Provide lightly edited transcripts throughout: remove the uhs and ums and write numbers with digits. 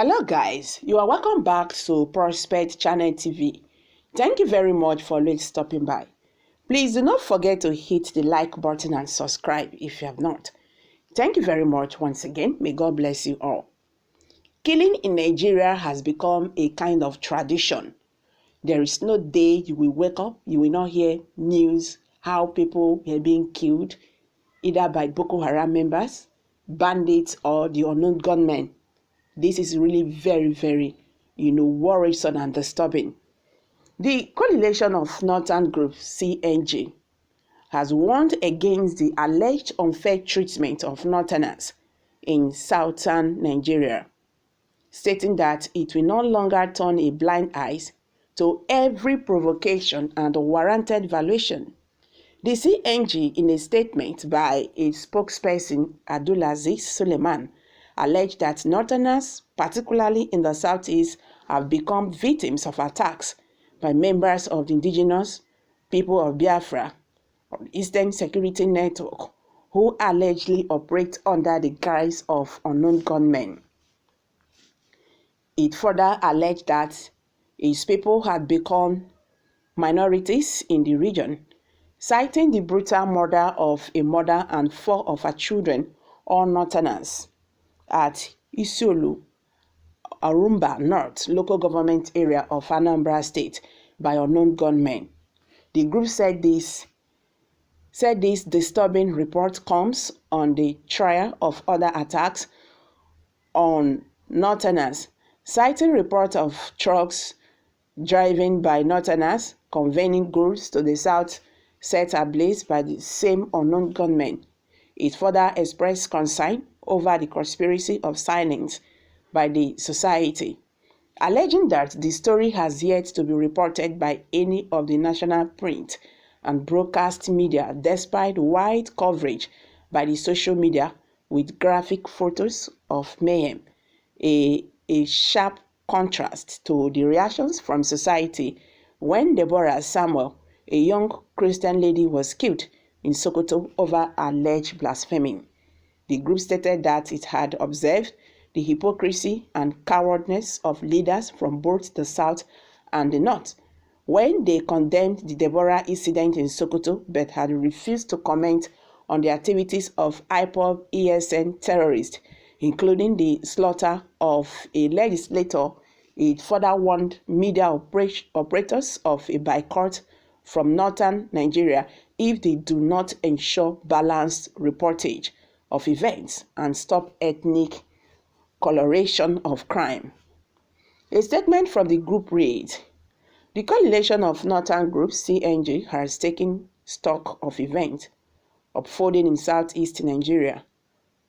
Hello guys, you are welcome back to Prospect Channel TV. Thank you very much for always stopping by. Please do not forget to hit the like button and subscribe if you have not. Thank you very much once again. May God bless you all. Killing in Nigeria has become a kind of tradition. There is no day you will wake up, you will not hear news how people are being killed, either by Boko Haram members, bandits, or the unknown gunmen. This is really very, worrisome and disturbing. The Coalition of Northern Group, CNG, has warned against the alleged unfair treatment of Northerners in southern Nigeria, stating that it will no longer turn a blind eye to every provocation and unwarranted violation. The CNG, in a statement by a spokesperson, Abdulaziz Suleiman, alleged that Northerners, particularly in the southeast, have become victims of attacks by members of the indigenous people of Biafra, of the Eastern Security Network, who allegedly operate under the guise of unknown gunmen. It further alleged that its people had become minorities in the region, citing the brutal murder of a mother and 4 of her children, all Northerners, at Isiolu, Arumba North local government area of Anambra State by unknown gunmen. The group said this disturbing report comes on the trail of other attacks on Northerners, citing reports of trucks driven by Northerners conveying goods to the south set ablaze by the same unknown gunmen. It further expressed concern over the conspiracy of silence by the society, alleging that the story has yet to be reported by any of the national print and broadcast media despite wide coverage by the social media with graphic photos of mayhem, a sharp contrast to the reactions from society when Deborah Samuel, a young Christian lady, was killed in Sokoto over alleged blasphemy. The group stated that it had observed the hypocrisy and cowardness of leaders from both the south and the north when they condemned the Deborah incident in Sokoto, but had refused to comment on the activities of IPOB ESN terrorists, including the slaughter of a legislator. It further warned media operators of a boycott from northern Nigeria if they do not ensure balanced reportage of events and stop ethnic coloration of crime. A statement from the group reads, "The Coalition of Northern Group, CNG, has taken stock of events unfolding in southeast Nigeria,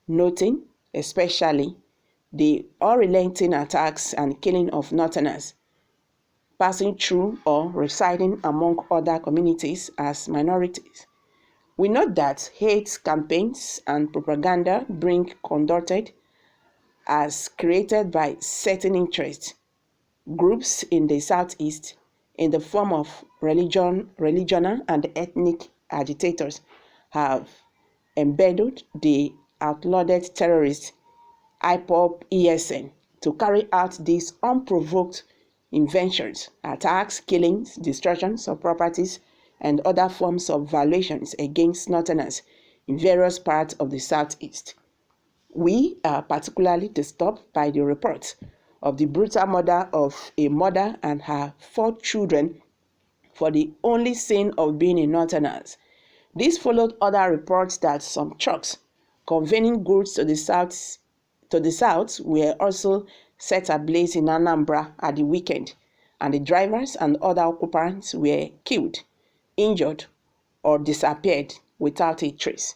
noting especially the unrelenting attacks and killing of Northerners passing through or residing among other communities as minorities. We note that hate campaigns and propaganda being conducted as created by certain interest groups in the southeast in the form of regional and ethnic agitators have embedded the outlawed terrorist IPOB ESN to carry out these unprovoked inventions, attacks, killings, destructions of properties, and other forms of violations against Northerners in various parts of the southeast. We are particularly disturbed by the reports of the brutal murder of a mother and her 4 children for the only sin of being a Northerners. This followed other reports that some trucks conveying goods to the south were also set ablaze in Anambra at the weekend, and the drivers and other occupants were killed, injured, or disappeared without a trace.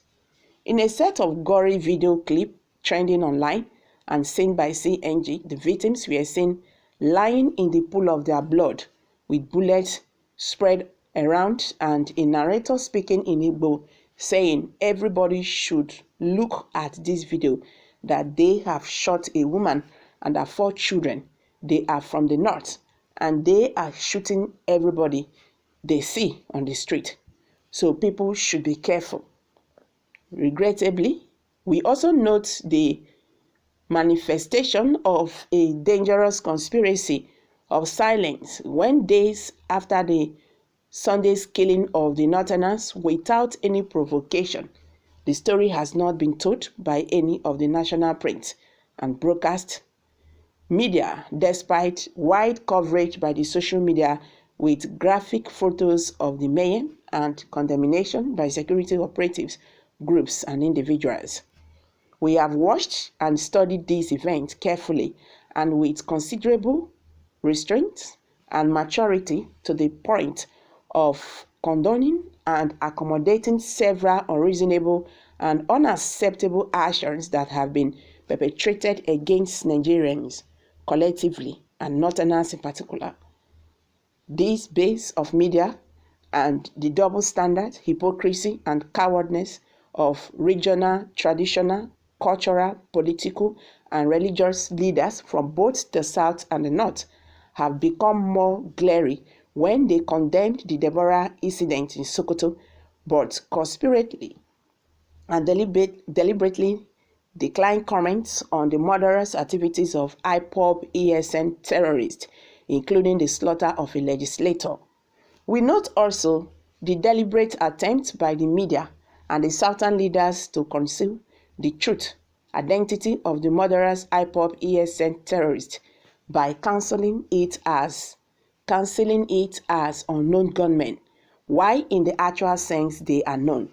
In a set of gory video clip trending online and seen by CNG, the victims were seen lying in the pool of their blood with bullets spread around, and a narrator speaking in Igbo saying everybody should look at this video, that they have shot a woman and her 4 children. They are from the north and they are shooting everybody they see on the street. So people should be careful. Regrettably, we also note the manifestation of a dangerous conspiracy of silence when days after the Sunday's killing of the Northerners without any provocation, the story has not been told by any of the national print and broadcast media, despite wide coverage by the social media with graphic photos of the mayhem and condemnation by security operatives, groups, and individuals. We have watched and studied this event carefully and with considerable restraint and maturity to the point of condoning and accommodating several unreasonable and unacceptable actions that have been perpetrated against Nigerians collectively and Northerners in particular. This base of media and the double standard, hypocrisy, and cowardness of regional, traditional, cultural, political, and religious leaders from both the South and the North have become more glaring when they condemned the Deborah incident in Sokoto, but conspirately and deliberately declined comments on the murderous activities of IPOB ESN terrorists, including the slaughter of a legislator. We note also the deliberate attempt by the media and the Southern leaders to conceal the truth, identity of the murderous IPOB ESN terrorists by cancelling it as unknown gunmen, while in the actual sense they are known.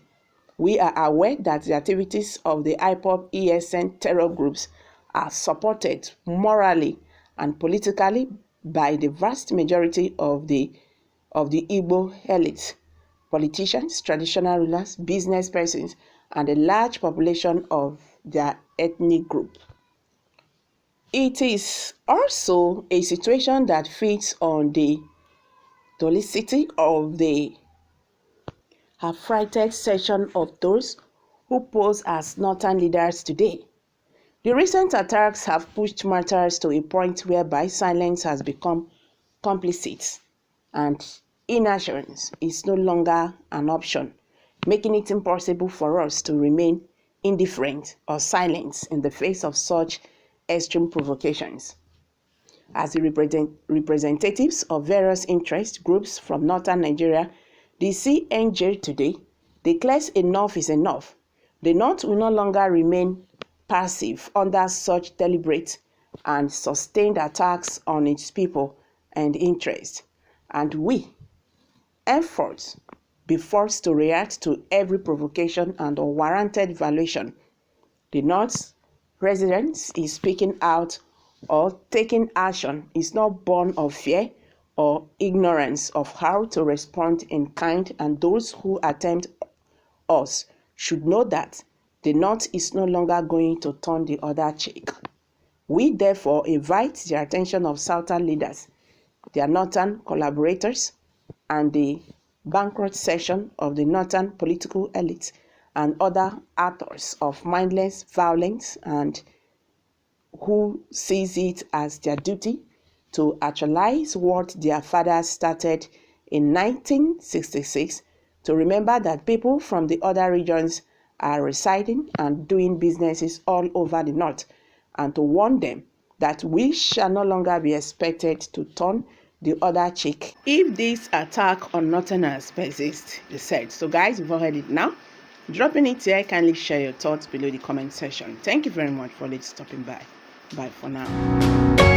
We are aware that the activities of the IPOB ESN terror groups are supported morally and politically by the vast majority of the Igbo elite, politicians, traditional rulers, business persons, and a large population of their ethnic group. It is also a situation that feeds on the duplicity of the affrighted section of those who pose as Northern leaders today. The recent attacks have pushed matters to a point whereby silence has become complicit and inaction is no longer an option, making it impossible for us to remain indifferent or silent in the face of such extreme provocations. As the representatives of various interest groups from northern Nigeria, the CNJ today declares enough is enough. The North will no longer remain passive under such deliberate and sustained attacks on its people and interests, and we, henceforth, be forced to react to every provocation and unwarranted violation. The North's residents is speaking out or taking action is not born of fear or ignorance of how to respond in kind, and those who attempt us should know that the North is no longer going to turn the other cheek. We therefore invite the attention of Southern leaders, their Northern collaborators, and the bankrupt section of the Northern political elite and other actors of mindless violence and who sees it as their duty to actualize what their fathers started in 1966, to remember that people from the other regions are residing and doing businesses all over the North, and to warn them that we shall no longer be expected to turn the other cheek if this attack on Northerners persists, they said. So guys, you've all heard it now. Dropping it here, kindly share your thoughts below the comment section. Thank you very much for stopping by. Bye for now.